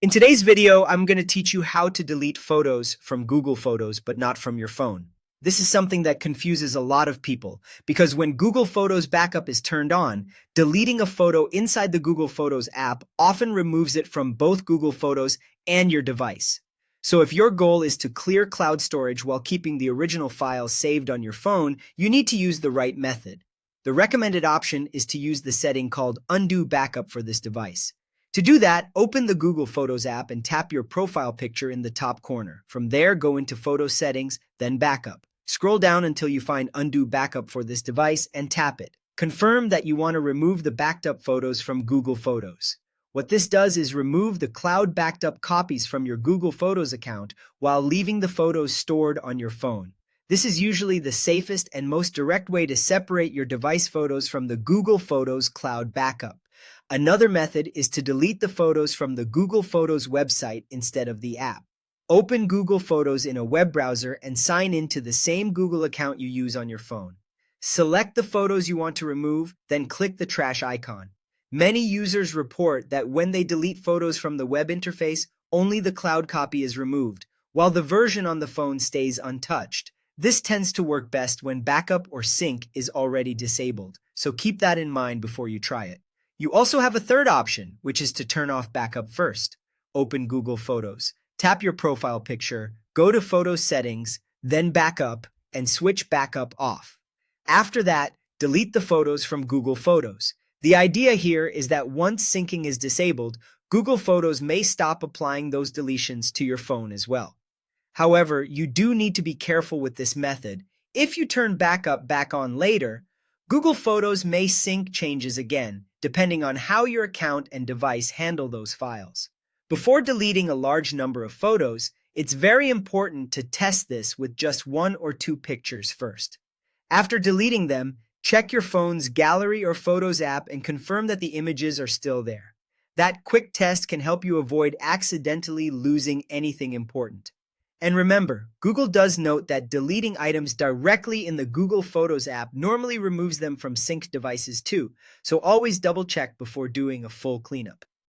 In today's video, I'm going to teach you how to delete photos from Google Photos, but not from your phone. This is something that confuses a lot of people because when Google Photos backup is turned on, deleting a photo inside the Google Photos app often removes it from both Google Photos and your device. So if your goal is to clear cloud storage while keeping the original files saved on your phone, you need to use the right method. The recommended option is to use the setting called Undo Backup for this device. To do that, open the Google Photos app and tap your profile picture in the top corner. From there, go into Photo Settings, then Backup. Scroll down until you find Undo Backup for this device and tap it. Confirm that you want to remove the backed up photos from Google Photos. What this does is remove the cloud backed up copies from your Google Photos account while leaving the photos stored on your phone. This is usually the safest and most direct way to separate your device photos from the Google Photos cloud backup. Another method is to delete the photos from the Google Photos website instead of the app. Open Google Photos in a web browser and sign in to the same Google account you use on your phone. Select the photos you want to remove, then click the trash icon. Many users report that when they delete photos from the web interface, only the cloud copy is removed, while the version on the phone stays untouched. This tends to work best when backup or sync is already disabled, so keep that in mind before you try it. You also have a third option, which is to turn off backup first. Open Google Photos, tap your profile picture, go to Photo Settings, then Backup, and switch Backup off. After that, delete the photos from Google Photos. The idea here is that once syncing is disabled, Google Photos may stop applying those deletions to your phone as well. However, you do need to be careful with this method. If you turn Backup back on later, Google Photos may sync changes again, depending on how your account and device handle those files. Before deleting a large number of photos, it's very important to test this with just 1 or 2 pictures first. After deleting them, check your phone's Gallery or Photos app and confirm that the images are still there. That quick test can help you avoid accidentally losing anything important. And remember, Google does note that deleting items directly in the Google Photos app normally removes them from synced devices too, so always double check before doing a full cleanup.